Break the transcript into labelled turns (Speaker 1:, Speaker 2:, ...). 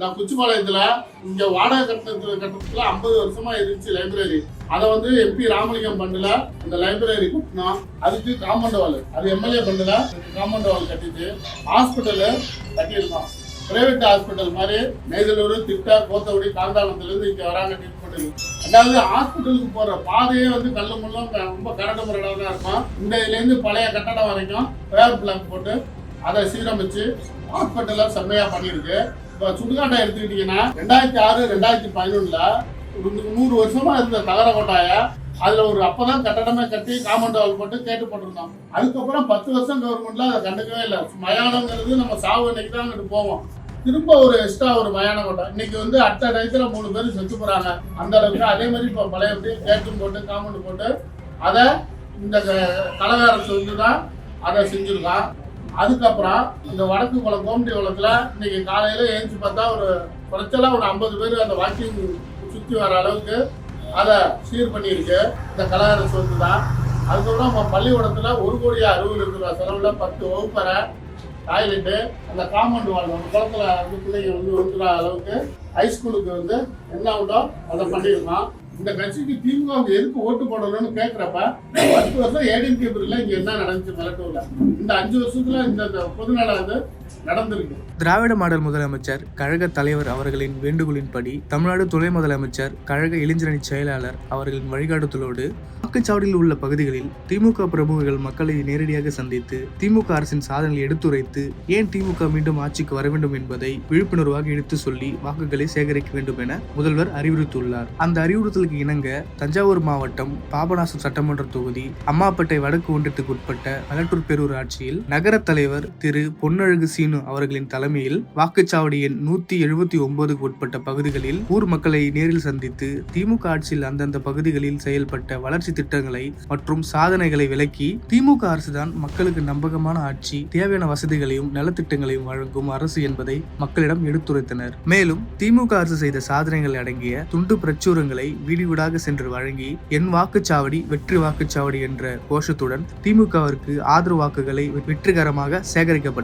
Speaker 1: நான் குச்சிப்பாளையத்துல இங்க வாடகை கட்டணத்துல 50 வருஷமா இருந்துச்சு லைப்ரரி. அதை வந்து எம்பி ராமலிங்கம் பண்டுல இந்த லைப்ரரி கட்டணும். அதுக்கு காம்பவுண்ட் வால், அது எம்எல்ஏ பண்டுல காம்பவுண்ட் வால் கட்டிட்டு ஹாஸ்பிட்டலு கட்டியிருக்கோம். பிரைவேட் ஹாஸ்பிட்டல் மாதிரி நெய்தலூர், திட்டா, கோத்தகுடி, காந்தாளத்துல இருந்து இங்க வராங்க ட்ரீட்மெண்ட். அதாவது ஹாஸ்பிட்டலுக்கு போற பாதையே வந்து கல்லு முள்ளும் ரொம்ப கரடு முரடாக தான் இருக்கும். இந்த இதுல இருந்து பழைய கட்டடம் வரைக்கும் ஃபயர் பிளாக் போட்டு அதை சீரமைச்சு ஹாஸ்பிட்டல செம்மையா பண்ணியிருக்கு. இப்போ சுடுகாட்டை எடுத்துக்கிட்டீங்கன்னா 2006, 2011 100 வருஷமா இருந்த தகர கொட்டாய அதுல ஒரு அப்பதான் கட்டடமே கட்டி காம்பவுண்ட் வால் போட்டு கேட்டு போட்டிருந்தோம். அதுக்கப்புறம் 10 வருஷம் கவர்மெண்ட்ல அதை கண்டுக்கவே இல்லை. மயானங்கிறது நம்ம சாவு அன்னைக்கு தான் அங்கிட்டு போவோம். திரும்ப ஒரு எக்ஸ்ட்ரா ஒரு மயான கொட்டை. இன்னைக்கு வந்து அட்ட டயத்துல 3 பேர் செத்து போறாங்க. அந்த அளவுக்கு அதே மாதிரி இப்போ பழையபடி கேட்டும் போட்டு காம்பவுண்ட் போட்டு அதை இந்த கழக அரசு வந்து தான் அதை செஞ்சிருக்கான். அதுக்கப்புறம் இந்த வடக்கு குளம் கோமட்டி குளத்துல இன்னைக்கு காலையில ஏஞ்சி பார்த்தா ஒரு குறைச்சலா ஒரு 50 பேர் அந்த வாக்கிங் சுற்றி வர அளவுக்கு அதை சீர் பண்ணியிருக்கு இந்த கழக அரசு வந்து தான். அதுக்கப்புறம் பள்ளிக்கூடத்துல 1,60,00,000 செலவுல 10 வகுப்பறை, டாய்லெட்டு, அந்த காம்பவுண்ட் வால் அந்த குளத்துல வந்து பிள்ளைங்க வந்து வந்துடுற அளவுக்கு ஹைஸ்கூலுக்கு வந்து என்ன உண்டோ அதை பண்ணியிருக்கோம். இந்த கட்சிக்கு திமுக எதுக்கு ஓட்டு போடணும்னு கேட்கிறப்ப 10 வருஷம் ஏடிஎம்கே பிரிவில் இங்க என்ன நடந்துச்சு மிளட்டூர்ல, இந்த 5 வருஷத்துல இந்த பொதுநல வந்து நடந்திருக்கு.
Speaker 2: திராவிட மாடல் முதலமைச்சர் கழக தலைவர் அவர்களின் வேண்டுகோளின்படி தமிழ்நாடு துணை முதலமைச்சர் கழக இளைஞரணி செயலாளர் அவர்களின் வழிகாட்டுதலோடு வாக்குச்சாவடியில் உள்ள பகுதிகளில் திமுக பிரமுகர்கள் மக்களை நேரடியாக சந்தித்து திமுக அரசின் சாதனைகளை எடுத்துரைத்து ஏன் திமுக மீண்டும் ஆட்சிக்கு வர வேண்டும் என்பதை விழிப்புணர்வாக எடுத்து சொல்லி வாக்குகளை சேகரிக்க வேண்டும் என முதல்வர் அறிவுறுத்தியுள்ளார். அந்த அறிவுறுத்தலுக்கு இணங்க தஞ்சாவூர் மாவட்டம் பாபநாசம் சட்டமன்ற தொகுதி அம்மாப்பேட்டை வடக்கு ஒன்றியத்துக்கு உட்பட்ட மலட்டூர் பேரூராட்சியில் நகர தலைவர் திரு பொன்னழகு சீனு அவர்களின் தலைமையில் வாக்குச்சாவடி எண் 179க்கு உட்பட்ட பகுதிகளில் ஊர் மக்களை நேரில் சந்தித்து திமுக ஆட்சியில் அந்தந்த பகுதிகளில் செயல்பட்ட வளர்ச்சி திட்டங்களை மற்றும் சாதனைகளை விளக்கி திமுக அரசுதான் மக்களுக்கு நம்பகமான ஆட்சி, தேவையான வசதிகளையும் நலத்திட்டங்களையும் வழங்கும் அரசு என்பதை மக்களிடம் எடுத்துரைத்தனர். மேலும் திமுக அரசு செய்த சாதனைகள் அடங்கிய துண்டு பிரச்சுரங்களை வீடு வீடாக சென்று வழங்கி என் வாக்குச்சாவடி வெற்றி வாக்குச்சாவடி என்ற கோஷத்துடன் திமுகவிற்கு ஆதரவு வாக்குகளை வெற்றிகரமாக சேகரிக்கப்பட்டன.